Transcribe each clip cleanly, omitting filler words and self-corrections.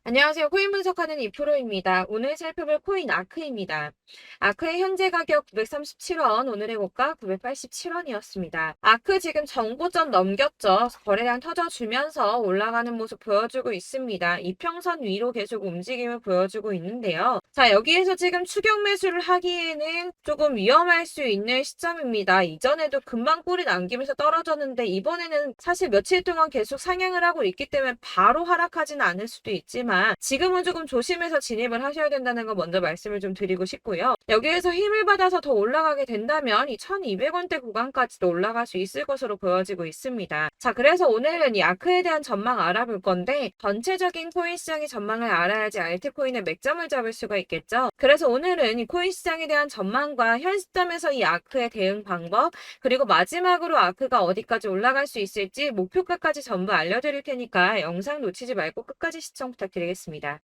안녕하세요. 코인 분석하는 이프로입니다. 오늘 살펴볼 코인 아크입니다. 아크의 현재 가격 937원, 오늘의 고가 987원이었습니다. 아크 지금 정고점 넘겼죠. 거래량 터져주면서 올라가는 모습 보여주고 있습니다. 이평선 위로 계속 움직임을 보여주고 있는데요. 자, 여기에서 지금 추격 매수를 하기에는 조금 위험할 수 있는 시점입니다. 이전에도 금방 꼬리 남기면서 떨어졌는데 이번에는 사실 며칠 동안 계속 상향을 하고 있기 때문에 바로 하락하지는 않을 수도 있지만 지금은 조금 조심해서 진입을 하셔야 된다는 거 먼저 말씀을 좀 드리고 싶고요. 여기에서 힘을 받아서 더 올라가게 된다면 이 1200원대 구간까지도 올라갈 수 있을 것으로 보여지고 있습니다. 자, 그래서 오늘은 이 아크에 대한 전망 알아볼 건데 전체적인 코인 시장의 전망을 알아야지 알트코인의 맥점을 잡을 수가 있겠죠. 그래서 오늘은 이 코인 시장에 대한 전망과 현 시점에서 이 아크의 대응 방법, 그리고 마지막으로 아크가 어디까지 올라갈 수 있을지 목표가까지 전부 알려드릴 테니까 영상 놓치지 말고 끝까지 시청 부탁드리겠습니다.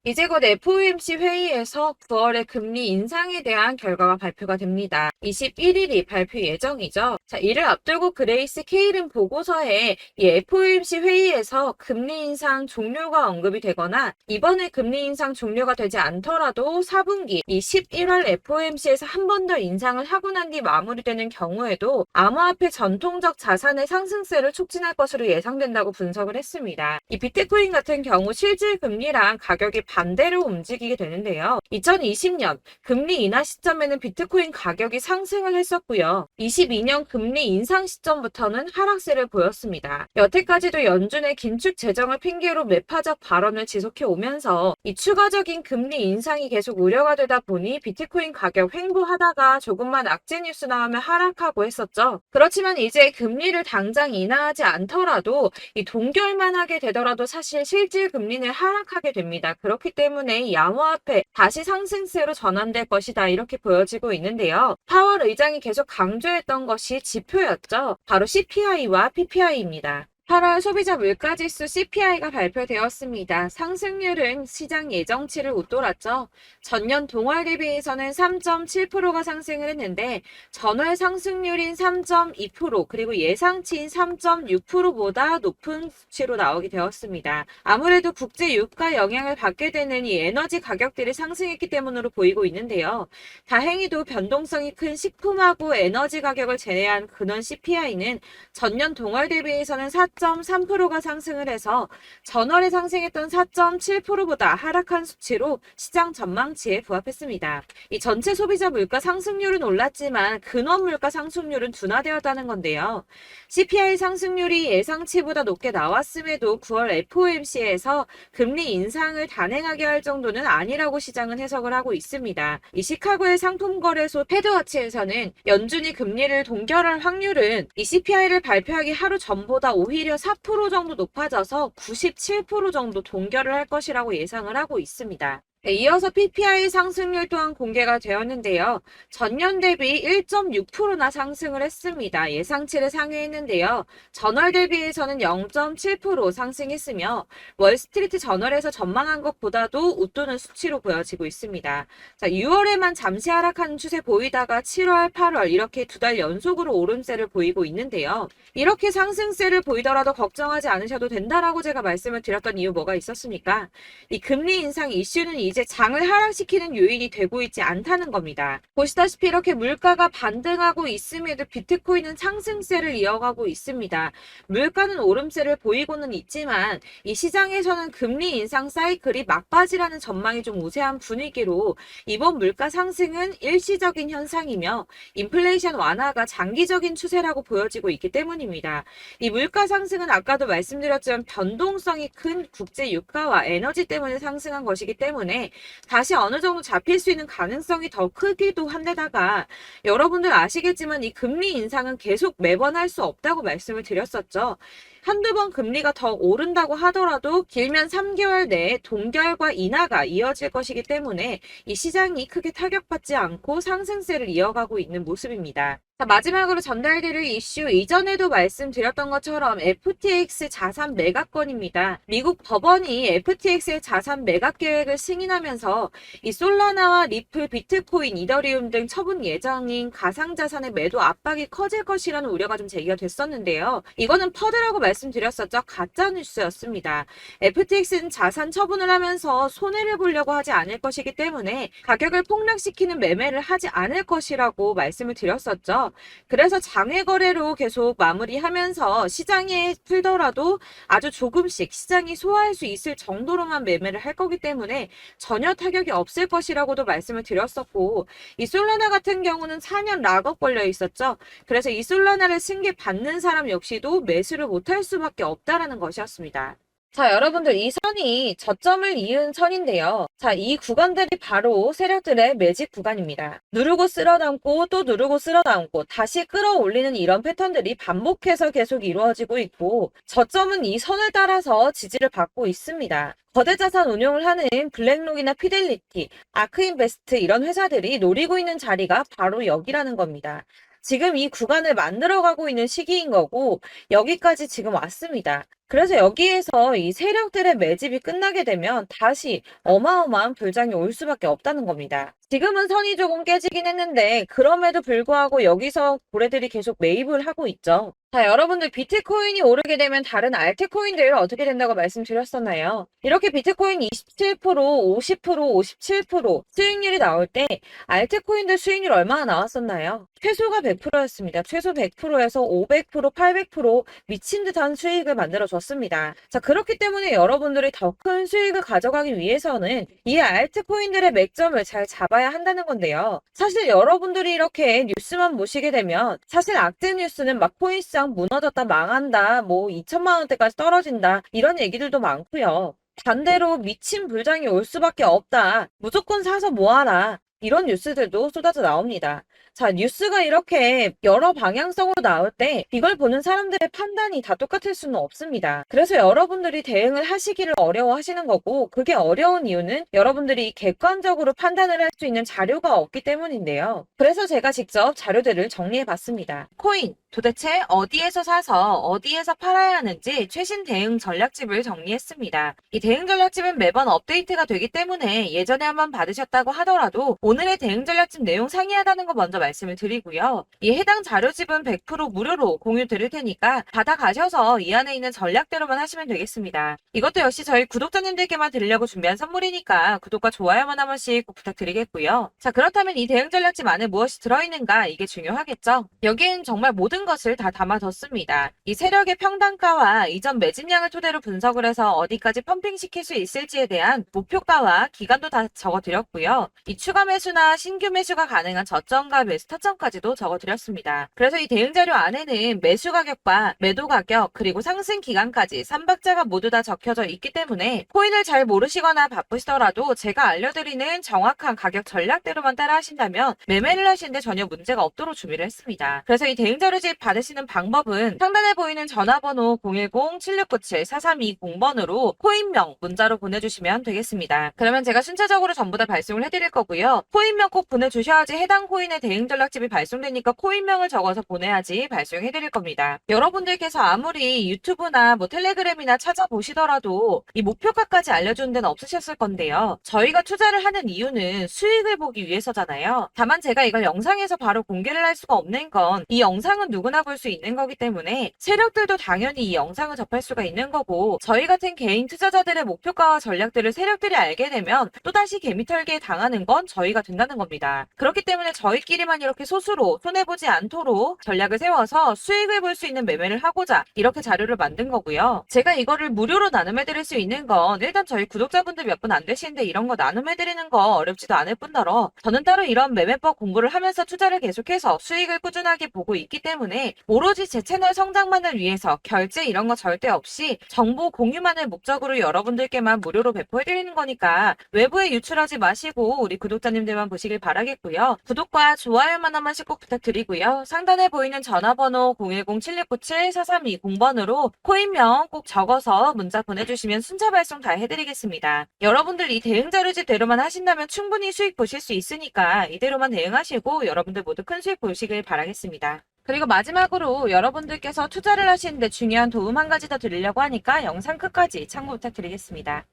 이제 곧 FOMC 회의에서 9월의 금리 인상에 대한 결과가 발표가 됩니다. 21일이 발표 예정이죠. 자, 이를 앞두고 그레이스 케일은 보고서에 이 FOMC 회의에서 금리 인상 종료가 언급이 되거나 이번에 금리 인상 종료가 되지 않더라도 4분기 이 11월 FOMC에서 한 번 더 인상을 하고 난 뒤 마무리되는 경우에도 암호화폐 전통적 자산의 상승세를 촉진할 것으로 예상된다고 분석을 했습니다. 이 비트코인 같은 경우 실질 금리랑 가격이 반대로 움직이게 되는데요. 2020년 금리 인하 시점에는 비트코인 가격이 상승을 했었고요. 22년 금리 인상 시점부터는 하락세를 보였습니다. 여태까지도 연준의 긴축 재정을 핑계로 매파적 발언을 지속해 오면서 이 추가적인 금리 인상이 계속 우려가 되다 보니 비트코인 가격 횡보하다가 조금만 악재 뉴스 나오면 하락하고 했었죠. 그렇지만 이제 금리를 당장 인하하지 않더라도 이 동결만 하게 되더라도 사실 실질 금리는 하락하게 됩니다. 그렇기 때문에 이 암호화폐 다시 상승세로 전환될 것이다 이렇게 보여지고 있는데요. 파월 의장이 계속 강조했던 것이 지표였죠. 바로 CPI와 PPI입니다. 8월 소비자 물가지수 CPI가 발표되었습니다. 상승률은 시장 예정치를 웃돌았죠. 전년 동월 대비해서는 3.7%가 상승을 했는데 전월 상승률인 3.2% 그리고 예상치인 3.6%보다 높은 수치로 나오게 되었습니다. 아무래도 국제 유가 영향을 받게 되는 이 에너지 가격들이 상승했기 때문으로 보이고 있는데요. 다행히도 변동성이 큰 식품하고 에너지 가격을 제외한 근원 CPI는 전년 동월 대비해서는 4.3%가 상승을 해서 전월에 상승했던 4.7%보다 하락한 수치로 시장 전망치에 부합했습니다. 이 전체 소비자 물가 상승률은 올랐지만 근원 물가 상승률은 둔화되었다는 건데요. CPI 상승률이 예상치보다 높게 나왔음에도 9월 FOMC에서 금리 인상을 단행하게 할 정도는 아니라고 시장은 해석을 하고 있습니다. 이 시카고의 상품거래소 패드워치에서는 연준이 금리를 동결할 확률은 이 CPI를 발표하기 하루 전보다 오히려 4% 정도 높아져서 97% 정도 동결을 할 것이라고 예상을 하고 있습니다. 네, 이어서 PPI 상승률 또한 공개가 되었는데요. 전년 대비 1.6%나 상승을 했습니다. 예상치를 상회했는데요. 전월 대비해서는 0.7% 상승했으며 월스트리트 저널에서 전망한 것보다도 웃도는 수치로 보여지고 있습니다. 자, 6월에만 잠시 하락하는 추세 보이다가 7월, 8월 이렇게 두 달 연속으로 오름세를 보이고 있는데요. 이렇게 상승세를 보이더라도 걱정하지 않으셔도 된다라고 제가 말씀을 드렸던 이유 뭐가 있었습니까? 이 금리 인상 이슈는 이제 장을 하락시키는 요인이 되고 있지 않다는 겁니다. 보시다시피 이렇게 물가가 반등하고 있음에도 비트코인은 상승세를 이어가고 있습니다. 물가는 오름세를 보이고는 있지만 이 시장에서는 금리 인상 사이클이 막바지라는 전망이 좀 우세한 분위기로 이번 물가 상승은 일시적인 현상이며 인플레이션 완화가 장기적인 추세라고 보여지고 있기 때문입니다. 이 물가 상승은 아까도 말씀드렸지만 변동성이 큰 국제 유가와 에너지 때문에 상승한 것이기 때문에 다시 어느 정도 잡힐 수 있는 가능성이 더 크기도 한데다가 여러분들 아시겠지만 이 금리 인상은 계속 매번 할 수 없다고 말씀을 드렸었죠. 한두 번 금리가 더 오른다고 하더라도 길면 3개월 내에 동결과 인하가 이어질 것이기 때문에 이 시장이 크게 타격받지 않고 상승세를 이어가고 있는 모습입니다. 자, 마지막으로 전달드릴 이슈 이전에도 말씀드렸던 것처럼 FTX 자산 매각건입니다. 미국 법원이 FTX의 자산 매각 계획을 승인하면서 이 솔라나와 리플, 비트코인, 이더리움 등 처분 예정인 가상자산의 매도 압박이 커질 것이라는 우려가 좀 제기가 됐었는데요. 이거는 퍼드라고 말씀드렸었죠. 가짜 뉴스였습니다. FTX는 자산 처분을 하면서 손해를 보려고 하지 않을 것이기 때문에 가격을 폭락시키는 매매를 하지 않을 것이라고 말씀을 드렸었죠. 그래서 장외 거래로 계속 마무리하면서 시장에 풀더라도 아주 조금씩 시장이 소화할 수 있을 정도로만 매매를 할 거기 때문에 전혀 타격이 없을 것이라고도 말씀을 드렸었고, 이 솔라나 같은 경우는 4년 락업 걸려 있었죠. 그래서 이 솔라나를 승계 받는 사람 역시도 매수를 못할 수밖에 없다라는 것이었습니다. 자, 여러분들 이 선이 저점을 이은 선인데요. 자, 이 구간들이 바로 세력들의 매집 구간입니다. 누르고 쓸어담고 또 누르고 쓸어담고 다시 끌어올리는 이런 패턴들이 반복해서 계속 이루어지고 있고, 저점은 이 선을 따라서 지지를 받고 있습니다. 거대 자산 운용을 하는 블랙록이나 피델리티, 아크인베스트 이런 회사들이 노리고 있는 자리가 바로 여기라는 겁니다. 지금 이 구간을 만들어가고 있는 시기인 거고, 여기까지 지금 왔습니다. 그래서 여기에서 이 세력들의 매집이 끝나게 되면 다시 어마어마한 불장이 올 수밖에 없다는 겁니다. 지금은 선이 조금 깨지긴 했는데 그럼에도 불구하고 여기서 고래들이 계속 매입을 하고 있죠. 자, 여러분들 비트코인이 오르게 되면 다른 알트코인들 어떻게 된다고 말씀드렸었나요? 이렇게 비트코인 27%, 50%, 57% 수익률이 나올 때 알트코인들 수익률 얼마나 나왔었나요? 최소가 100%였습니다. 최소 100%에서 500%, 800% 미친 듯한 수익을 만들어줬습니다. 자, 그렇기 때문에 여러분들이 더 큰 수익을 가져가기 위해서는 이 알트코인들의 맥점을 잘 잡아야 한다는 건데요. 사실 여러분들이 이렇게 뉴스만 보시게 되면 사실 악재 뉴스는 막 코인시장 무너졌다, 망한다, 뭐 2천만 원대까지 떨어진다 이런 얘기들도 많고요. 반대로 미친 불장이 올 수밖에 없다. 무조건 사서 모아라. 이런 뉴스들도 쏟아져 나옵니다. 자, 뉴스가 이렇게 여러 방향성으로 나올 때 이걸 보는 사람들의 판단이 다 똑같을 수는 없습니다. 그래서 여러분들이 대응을 하시기를 어려워하시는 거고, 그게 어려운 이유는 여러분들이 객관적으로 판단을 할 수 있는 자료가 없기 때문인데요. 그래서 제가 직접 자료들을 정리해 봤습니다. 코인 도대체 어디에서 사서 어디에서 팔아야 하는지 최신 대응 전략집을 정리했습니다. 이 대응 전략집은 매번 업데이트가 되기 때문에 예전에 한번 받으셨다고 하더라도 오늘의 대응 전략집 내용 상이하다는 거 먼저 말씀을 드리고요. 이 해당 자료집은 100% 무료로 공유 드릴 테니까 받아가셔서 이 안에 있는 전략대로만 하시면 되겠습니다. 이것도 역시 저희 구독자님들께만 드리려고 준비한 선물이니까 구독과 좋아요만 한 번씩 꼭 부탁드리겠고요. 자, 그렇다면 이 대응 전략집 안에 무엇이 들어있는가, 이게 중요하겠죠? 여기엔 정말 모든 것을 다 담아뒀습니다. 이 세력의 평단가와 이전 매집량을 토대로 분석을 해서 어디까지 펌핑시킬 수 있을지에 대한 목표가와 기간도 다 적어드렸고요. 이 추가 매수나 신규 매수가 가능한 저점과 매수 타점까지도 적어드렸습니다. 그래서 이 대응 자료 안에는 매수 가격과 매도 가격 그리고 상승 기간까지 3박자가 모두 다 적혀져 있기 때문에 코인을 잘 모르시거나 바쁘시더라도 제가 알려드리는 정확한 가격 전략대로만 따라 하신다면 매매를 하시는데 전혀 문제가 없도록 준비를 했습니다. 그래서 이 대응 자료집 받으시는 방법은 상단에 보이는 전화번호 010-7697-4320번으로 코인명 문자로 보내주시면 되겠습니다. 그러면 제가 순차적으로 전부 다 발송을 해드릴 거고요. 코인명 꼭 보내주셔야지 해당 코인의 대응 전략집이 발송되니까 코인명을 적어서 보내야지 발송해드릴 겁니다. 여러분들께서 아무리 유튜브나 뭐 텔레그램이나 찾아보시더라도 이 목표가까지 알려주는 데는 없으셨을 건데요. 저희가 투자를 하는 이유는 수익을 보기 위해서잖아요. 다만 제가 이걸 영상에서 바로 공개를 할 수가 없는 건 이 영상은 누구나 볼 수 있는 거기 때문에 세력들도 당연히 이 영상을 접할 수가 있는 거고, 저희 같은 개인 투자자들의 목표가와 전략들을 세력들이 알게 되면 또다시 개미털기에 당하는 건 저희가 된다는 겁니다. 그렇기 때문에 저희끼리만 이렇게 소수로 손해보지 않도록 전략을 세워서 수익을 볼 수 있는 매매를 하고자 이렇게 자료를 만든 거고요. 제가 이거를 무료로 나눔해드릴 수 있는 건 일단 저희 구독자분들 몇 분 안 되시는데 이런 거 나눔해드리는 거 어렵지도 않을 뿐더러 저는 따로 이런 매매법 공부를 하면서 투자를 계속해서 수익을 꾸준하게 보고 있기 때문에 오로지 제 채널 성장만을 위해서 결제 이런 거 절대 없이 정보 공유만을 목적으로 여러분들께만 무료로 배포해드리는 거니까 외부에 유출하지 마시고 우리 구독자님들만 보시길 바라겠고요. 구독과 좋아요만 한 번씩 꼭 부탁드리고요. 상단에 보이는 전화번호 010-7697-4320번으로 코인명 꼭 적어서 문자 보내주시면 순차 발송 다 해드리겠습니다. 여러분들 이 대응 자료집대로만 하신다면 충분히 수익 보실 수 있으니까 이대로만 대응하시고 여러분들 모두 큰 수익 보시길 바라겠습니다. 그리고 마지막으로 여러분들께서 투자를 하시는데 중요한 도움 한 가지 더 드리려고 하니까 영상 끝까지 참고 부탁드리겠습니다.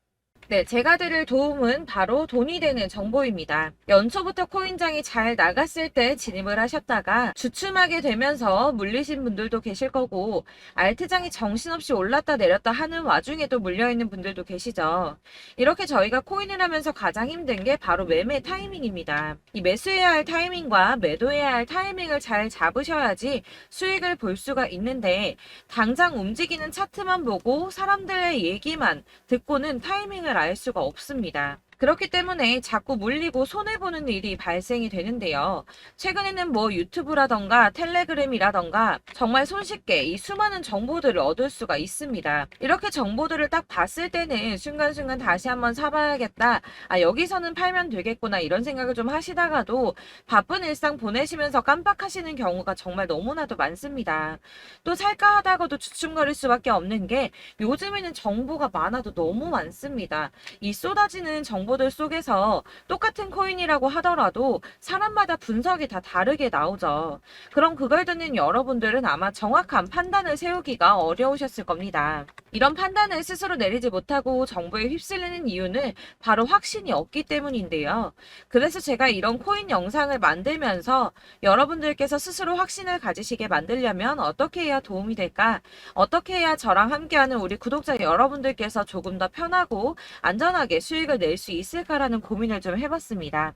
네, 제가 드릴 도움은 바로 돈이 되는 정보입니다. 연초부터 코인장이 잘 나갔을 때 진입을 하셨다가 주춤하게 되면서 물리신 분들도 계실 거고, 알트장이 정신없이 올랐다 내렸다 하는 와중에도 물려있는 분들도 계시죠. 이렇게 저희가 코인을 하면서 가장 힘든 게 바로 매매 타이밍입니다. 이 매수해야 할 타이밍과 매도해야 할 타이밍을 잘 잡으셔야지 수익을 볼 수가 있는데, 당장 움직이는 차트만 보고 사람들의 얘기만 듣고는 타이밍을 알 수가 없습니다. 그렇기 때문에 자꾸 물리고 손해보는 일이 발생이 되는데요. 최근에는 뭐 유튜브라던가 텔레그램이라던가 정말 손쉽게 이 수많은 정보들을 얻을 수가 있습니다. 이렇게 정보들을 딱 봤을 때는 순간순간 다시 한번 사봐야겠다. 아, 여기서는 팔면 되겠구나. 이런 생각을 좀 하시다가도 바쁜 일상 보내시면서 깜빡하시는 경우가 정말 너무나도 많습니다. 또 살까 하다가도 주춤거릴 수밖에 없는 게 요즘에는 정보가 많아도 너무 많습니다. 이 쏟아지는 정보들 속에서 똑같은 코인이라고 하더라도 사람마다 분석이 다 다르게 나오죠. 그럼 그걸 듣는 여러분들은 아마 정확한 판단을 세우기가 어려우셨을 겁니다. 이런 판단을 스스로 내리지 못하고 정보에 휩쓸리는 이유는 바로 확신이 없기 때문인데요. 그래서 제가 이런 코인 영상을 만들면서 여러분들께서 스스로 확신을 가지시게 만들려면 어떻게 해야 도움이 될까? 어떻게 해야 저랑 함께하는 우리 구독자 여러분들께서 조금 더 편하고 안전하게 수익을 낼 수 있을까라는 고민을 좀 해봤습니다.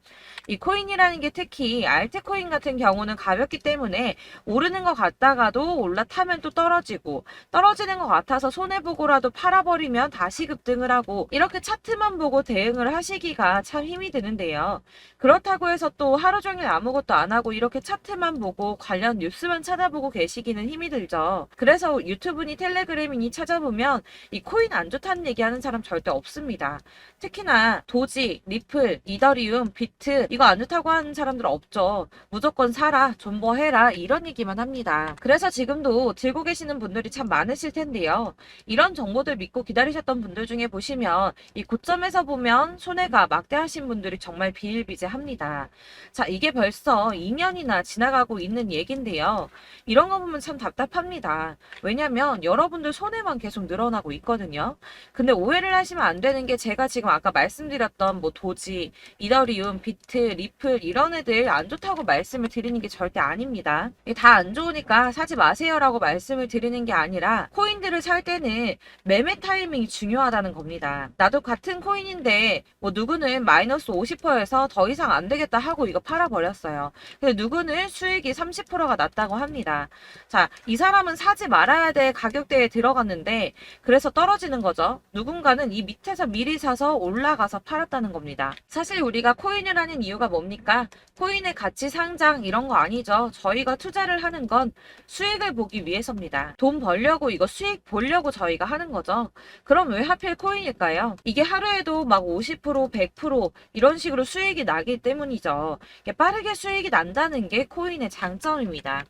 이 코인이라는 게 특히 알트코인 같은 경우는 가볍기 때문에 오르는 것 같다가도 올라타면 또 떨어지고, 떨어지는 것 같아서 손해보고라도 팔아버리면 다시 급등을 하고, 이렇게 차트만 보고 대응을 하시기가 참 힘이 드는데요. 그렇다고 해서 또 하루 종일 아무것도 안 하고 이렇게 차트만 보고 관련 뉴스만 찾아보고 계시기는 힘이 들죠. 그래서 유튜브니 텔레그램이니 찾아보면 이 코인 안 좋다는 얘기하는 사람 절대 없습니다. 특히나 도지, 리플, 이더리움, 비트 이거 안 좋다고 하는 사람들 없죠. 무조건 사라, 존버해라 이런 얘기만 합니다. 그래서 지금도 들고 계시는 분들이 참 많으실 텐데요. 이런 정보들 믿고 기다리셨던 분들 중에 보시면 이 고점에서 보면 손해가 막대하신 분들이 정말 비일비재합니다. 자, 이게 벌써 2년이나 지나가고 있는 얘긴데요. 이런 거 보면 참 답답합니다. 왜냐면 여러분들 손해만 계속 늘어나고 있거든요. 근데 오해를 하시면 안 되는 게 제가 지금 아까 말씀드렸던 뭐 도지, 이더리움, 비트, 리플 이런 애들 안 좋다고 말씀을 드리는 게 절대 아닙니다. 다 안 좋으니까 사지 마세요라고 말씀을 드리는 게 아니라 코인들을 살 때는 매매 타이밍이 중요하다는 겁니다. 나도 같은 코인인데 뭐 누구는 마이너스 50%에서 더 이상 안 되겠다 하고 이거 팔아버렸어요. 근데 누구는 수익이 30%가 났다고 합니다. 자, 이 사람은 사지 말아야 될 가격대에 들어갔는데 그래서 떨어지는 거죠. 누군가는 이 밑에서 미리 사서 올라가서 팔았다는 겁니다. 사실 우리가 코인을 하는 이유가 뭡니까? 코인의 가치 상장 이런 거 아니죠. 저희가 투자를 하는 건 수익을 보기 위해서입니다. 돈 벌려고 이거 수익 보려고 저희가 하는 거죠. 그럼 왜 하필 코인일까요? 이게 하루에도 막 50%, 100% 이런 식으로 수익이 나기 때문이죠. 빠르게 수익이 난다는 게 코인의 장점입니다.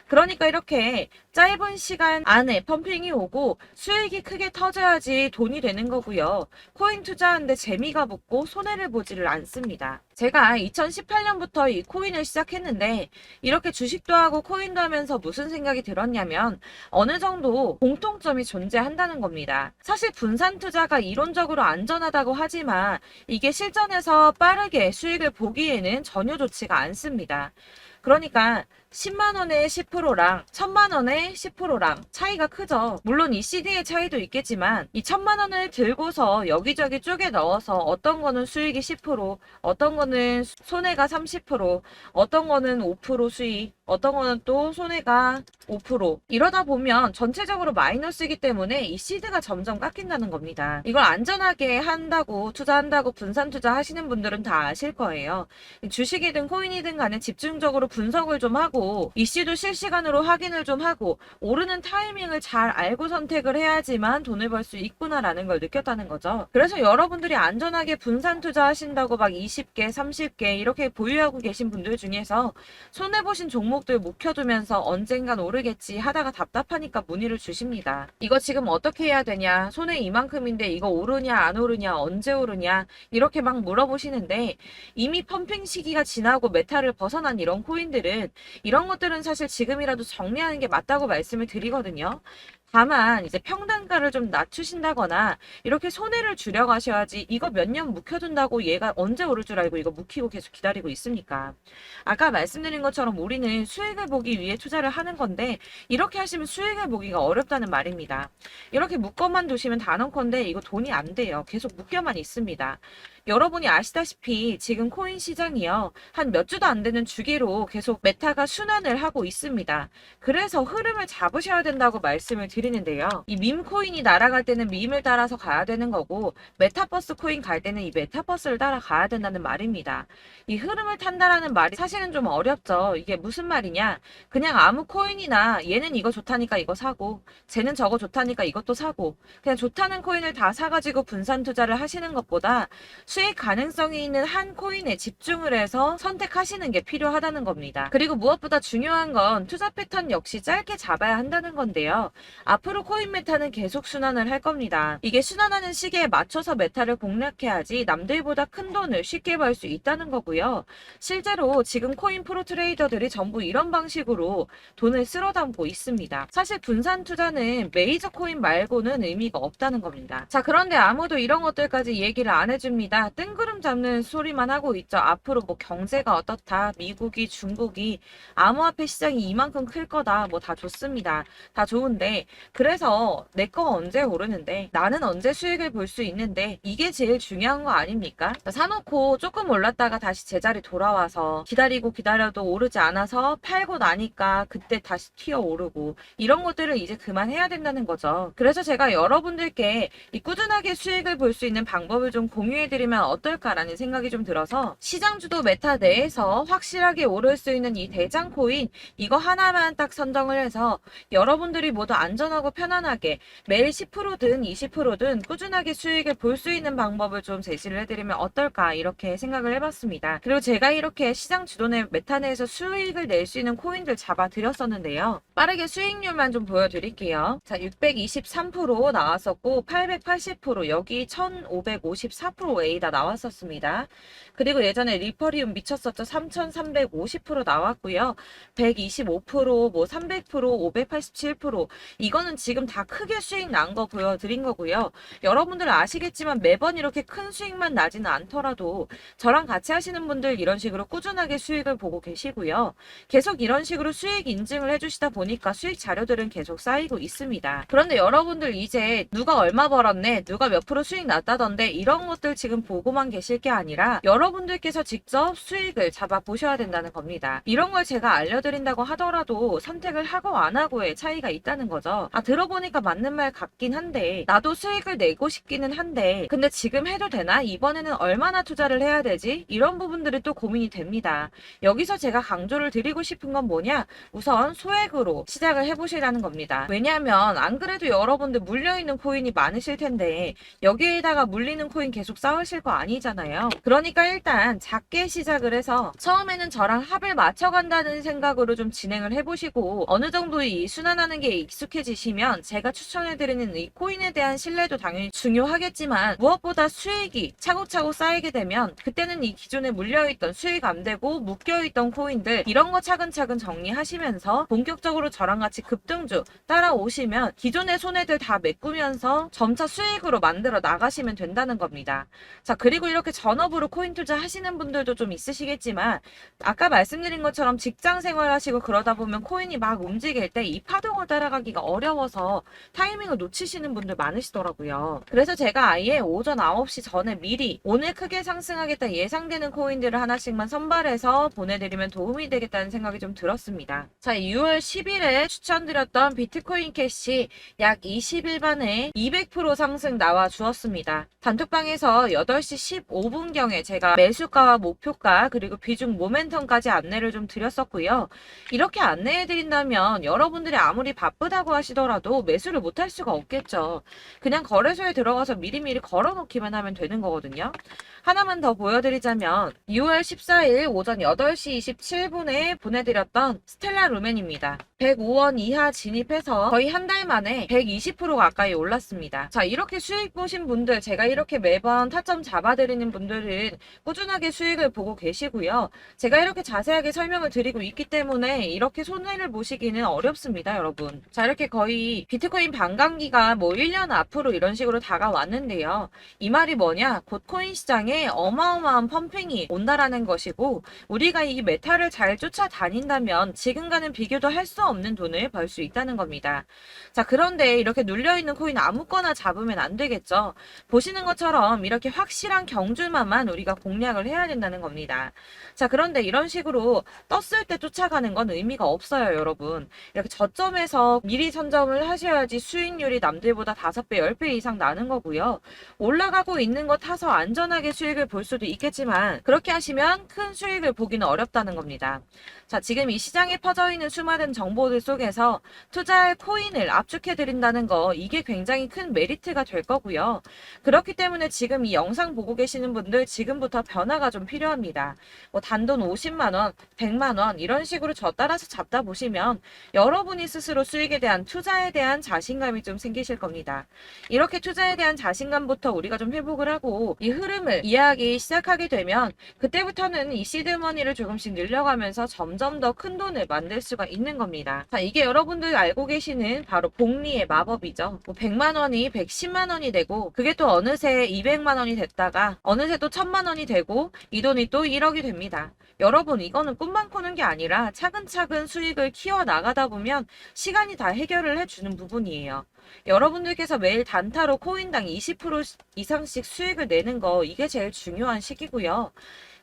그러니까 이렇게 짧은 시간 안에 펌핑이 오고 수익이 크게 터져야지 돈이 되는 거고요. 코인 투자하는데 재미가 붙고 손해를 보지를 않습니다. 제가 2018년부터 이 코인을 시작했는데 이렇게 주식도 하고 코인도 하면서 무슨 생각이 들었냐면 어느 정도 공통점이 존재한다는 겁니다. 사실 분산 투자가 이론적으로 안전하다고 하지만 이게 실전에서 빠르게 수익을 보기에는 전혀 좋지가 않습니다. 그러니까 10만원에 10%랑 1000만원에 10%랑 차이가 크죠. 물론 이 CD의 차이도 있겠지만 이 1000만원을 들고서 여기저기 쪼개 넣어서 어떤 거는 수익이 10%, 어떤 거는 손해가 30%, 어떤 거는 5% 수익, 어떤 거는 또 손해가 5%. 이러다 보면 전체적으로 마이너스이기 때문에 이 시드가 점점 깎인다는 겁니다. 이걸 안전하게 한다고 투자한다고 분산 투자하시는 분들은 다 아실 거예요. 주식이든 코인이든 간에 집중적으로 분석을 좀 하고 이슈도 실시간으로 확인을 좀 하고 오르는 타이밍을 잘 알고 선택을 해야지만 돈을 벌 수 있구나라는 걸 느꼈다는 거죠. 그래서 여러분들이 안전하게 분산 투자하신다고 막 20개, 30개 이렇게 보유하고 계신 분들 중에서 손해보신 종목들 묵혀두면서 언젠간 오르겠지 하다가 답답하니까 문의를 주십니다. 이거 지금 어떻게 해야 되냐? 손해 이만큼인데 이거 오르냐 안 오르냐 언제 오르냐 이렇게 막 물어보시는데 이미 펌핑 시기가 지나고 메타를 벗어난 이런 코인들은 이런 것들은 사실 지금이라도 정리하는 게 맞다고 말씀을 드리거든요. 다만 이제 평단가를 좀 낮추신다거나 이렇게 손해를 줄여가셔야지. 이거 몇 년 묵혀둔다고 얘가 언제 오를 줄 알고 이거 묵히고 계속 기다리고 있습니까? 아까 말씀드린 것처럼 우리는 수익을 보기 위해 투자를 하는 건데 이렇게 하시면 수익을 보기가 어렵다는 말입니다. 이렇게 묶어만 두시면 단언컨대 이거 돈이 안 돼요. 계속 묶여만 있습니다. 여러분이 아시다시피 지금 코인 시장이요. 한 몇 주도 안 되는 주기로 계속 메타가 순환을 하고 있습니다. 그래서 흐름을 잡으셔야 된다고 말씀을 드리는데요. 이 밈 코인이 날아갈 때는 밈을 따라서 가야 되는 거고 메타버스 코인 갈 때는 이 메타버스를 따라가야 된다는 말입니다. 이 흐름을 탄다라는 말이 사실은 좀 어렵죠. 이게 무슨 말이냐? 그냥 아무 코인이나 얘는 이거 좋다니까 이거 사고 쟤는 저거 좋다니까 이것도 사고 그냥 좋다는 코인을 다 사가지고 분산 투자를 하시는 것보다 수익 가능성이 있는 한 코인에 집중을 해서 선택하시는 게 필요하다는 겁니다. 그리고 무엇보다 중요한 건 투자 패턴 역시 짧게 잡아야 한다는 건데요. 앞으로 코인 메타는 계속 순환을 할 겁니다. 이게 순환하는 시기에 맞춰서 메타를 공략해야지 남들보다 큰 돈을 쉽게 벌 수 있다는 거고요. 실제로 지금 코인 프로 트레이더들이 전부 이런 방식으로 돈을 쓸어 담고 있습니다. 사실 분산 투자는 메이저 코인 말고는 의미가 없다는 겁니다. 자, 그런데 아무도 이런 것들까지 얘기를 안 해줍니다. 뜬구름 잡는 소리만 하고 있죠. 앞으로 뭐 경제가 어떻다, 미국이, 중국이, 암호화폐 시장이 이만큼 클 거다, 뭐 다 좋습니다. 다 좋은데, 그래서 내 거 언제 오르는데, 나는 언제 수익을 볼 수 있는데, 이게 제일 중요한 거 아닙니까? 사놓고 조금 올랐다가 다시 제자리 돌아와서 기다리고 기다려도 오르지 않아서 팔고 나니까 그때 다시 튀어 오르고, 이런 것들을 이제 그만해야 된다는 거죠. 그래서 제가 여러분들께 이 꾸준하게 수익을 볼 수 있는 방법을 좀 공유해드리면 어떨까라는 생각이 좀 들어서 시장주도 메타 내에서 확실하게 오를 수 있는 이 대장 코인 이거 하나만 딱 선정을 해서 여러분들이 모두 안전하고 편안하게 매일 10%든 20%든 꾸준하게 수익을 볼 수 있는 방법을 좀 제시를 해드리면 어떨까 이렇게 생각을 해봤습니다. 그리고 제가 이렇게 시장 주도내 메타 내에서 수익을 낼 수 있는 코인들 잡아드렸었는데요. 빠르게 수익률만 좀 보여드릴게요. 자, 623% 나왔었고 880% 여기 1554%A다 나왔었습니다. 그리고 예전에 리퍼리움 미쳤었죠. 3350% 나왔고요. 125%, 뭐 300%, 587% 이거는 지금 다 크게 수익 난 거 보여드린 거고요. 여러분들 아시겠지만 매번 이렇게 큰 수익만 나지는 않더라도 저랑 같이 하시는 분들 이런 식으로 꾸준하게 수익을 보고 계시고요. 계속 이런 식으로 수익 인증을 해주시다 보니까 수익 자료들은 계속 쌓이고 있습니다. 그런데 여러분들 이제 누가 얼마 벌었네, 누가 몇 프로 수익 났다던데 이런 것들 지금 보고만 계실 게 아니라 여러분들께서 직접 수익을 잡아 보셔야 된다는 겁니다. 이런 걸 제가 알려드린다고 하더라도 선택을 하고 안 하고의 차이가 있다는 거죠. 아, 들어보니까 맞는 말 같긴 한데 나도 수익을 내고 싶기는 한데 근데 지금 해도 되나? 이번에는 얼마나 투자를 해야 되지? 이런 부분들이 또 고민이 됩니다. 여기서 제가 강조를 드리고 싶은 건 뭐냐? 우선 소액으로 시작을 해보시라는 겁니다. 왜냐하면 안 그래도 여러분들 물려있는 코인이 많으실 텐데 여기에다가 물리는 코인 계속 쌓으실 거 아니잖아요. 그러니까 일단 작게 시작을 해서 처음에는 저랑 합을 맞춰간다는 생각으로 좀 진행을 해보시고 어느 정도 이 순환하는 게 익숙해지시면 제가 추천해드리는 이 코인에 대한 신뢰도 당연히 중요하겠지만 무엇보다 수익이 차곡차곡 쌓이게 되면 그때는 이 기존에 물려있던 수익 안 되고 묶여있던 코인들 이런 거 차근차근 정리하시면서 본격적으로 저랑 같이 급등주 따라오시면 기존의 손해들 다 메꾸면서 점차 수익으로 만들어 나가시면 된다는 겁니다. 자, 그리고 이렇게 전업으로 코인 투자 하시는 분들도 좀 있으시겠지만 아까 말씀드린 것처럼 직장 생활 하시고 그러다 보면 코인이 막 움직일 때 이 파동을 따라가기가 어려워서 타이밍을 놓치시는 분들 많으시더라고요. 그래서 제가 아예 오전 9시 전에 미리 오늘 크게 상승하겠다 예상되는 코인들을 하나씩만 선발해서 보내드리면 도움이 되겠다는 생각이 좀 들었습니다. 자, 6월 10일에 추천드렸던 비트코인 캐시 약 20일 만에 200% 상승 나와 주었습니다. 단톡방에서 8시 15분경에 제가 매수가와 목표가 그리고 비중 모멘텀까지 안내를 좀 드렸었고요. 이렇게 안내해드린다면 여러분들이 아무리 바쁘다고 하시더라도 매수를 못할 수가 없겠죠. 그냥 거래소에 들어가서 미리미리 걸어놓기만 하면 되는 거거든요. 하나만 더 보여드리자면 6월 14일 오전 8시 27분에 보내드렸던 스텔라 루멘입니다. 105원 이하 진입해서 거의 한 달 만에 120% 가까이 올랐습니다. 자, 이렇게 수익 보신 분들, 제가 이렇게 매번 타점 잡아드리는 분들은 꾸준하게 수익을 보고 계시고요. 제가 이렇게 자세하게 설명을 드리고 있기 때문에 이렇게 손해를 보시기는 어렵습니다, 여러분. 자, 이렇게 거의 비트코인 반감기가 뭐 1년 앞으로 이런 식으로 다가왔는데요. 이 말이 뭐냐? 곧 코인 시장에 어마어마한 펌핑이 온다라는 것이고, 우리가 이 메타를 잘 쫓아다닌다면 지금과는 비교도 할 수 없는 돈을 벌 수 있다는 겁니다. 자, 그런데 이렇게 눌려있는 코인 아무거나 잡으면 안 되겠죠. 보시는 것처럼 이렇게 확실한 경주만만 우리가 공략을 해야 된다는 겁니다. 자, 그런데 이런 식으로 떴을 때 쫓아가는 건 의미가 없어요, 여러분. 이렇게 저점에서 미리 선점을 하셔야지 수익률이 남들보다 5배, 10배 이상 나는 거고요. 올라가고 있는 거 타서 안전하게 수익을 볼 수도 있겠지만 그렇게 하시면 큰 수익을 보기는 어렵다는 겁니다. 자, 지금 이 시장에 퍼져 있는 수많은 정보들 속에서 투자할 코인을 압축해 드린다는 거, 이게 굉장히 큰 메리트가 될 거고요. 그렇기 때문에 지금 이 영상 보고 계시는 분들 지금부터 변화가 좀 필요합니다. 뭐 단돈 50만 원, 100만 원 이런 식으로 저 따라서 잡다 보시면 여러분이 스스로 수익에 대한, 투자에 대한 자신감이 좀 생기실 겁니다. 이렇게 투자에 대한 자신감부터 우리가 좀 회복을 하고 이 흐름을 이해하기 시작하게 되면 그때부터는 이 시드머니를 조금씩 늘려가면서 점점 더 큰 돈을 만들 수가 있는 겁니다. 자, 이게 여러분들 알고 계시는 바로 복리의 마법이죠. 뭐 100만 원이 110만 원이 되고 그게 또 어느새 200만 원이 됐다가 어느새 또 1000만 원이 되고 이 돈이 또 1억이 됩니다. 여러분, 이거는 꿈만 꾸는 게 아니라 차근차근 수익을 키워 나가다 보면 시간이 다 해결을 해주는 부분이에요. 여러분들께서 매일 단타로 코인당 20% 이상씩 수익을 내는 거, 이게 제일 중요한 시기고요.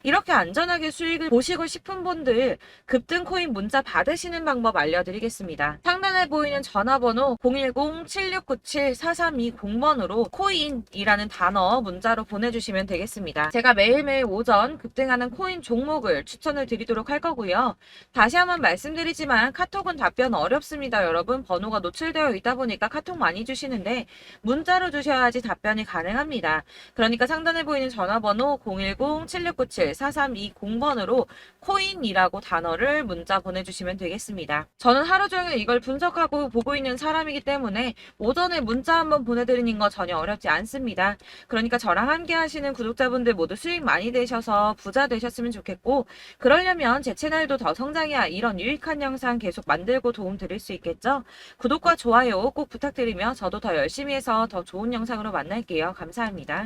이렇게 안전하게 수익을 보시고 싶은 분들 급등 코인 문자 받으시는 방법 알려드리겠습니다. 상단에 보이는 전화번호 010-7697-4320번으로 코인이라는 단어 문자로 보내주시면 되겠습니다. 제가 매일매일 오전 급등하는 코인 종목을 추천을 드리도록 할 거고요. 다시 한번 말씀드리지만 카톡은 답변 어렵습니다. 여러분, 번호가 노출되어 있다 보니까 카톡 많이 주시는데 문자로 주셔야지 답변이 가능합니다. 그러니까 상단에 보이는 전화번호 010-7697-4320번으로 코인이라고 단어를 문자 보내주시면 되겠습니다. 저는 하루 종일 이걸 분석하고 보고 있는 사람이기 때문에 오전에 문자 한번 보내드리는 거 전혀 어렵지 않습니다. 그러니까 저랑 함께 하시는 구독자분들 모두 수익 많이 되셔서 부자 되셨으면 좋겠고, 그러려면 제 채널도 더 성장해야 이런 유익한 영상 계속 만들고 도움 드릴 수 있겠죠? 구독과 좋아요 꼭 부탁드리며 저도 더 열심히 해서 더 좋은 영상으로 만날게요. 감사합니다.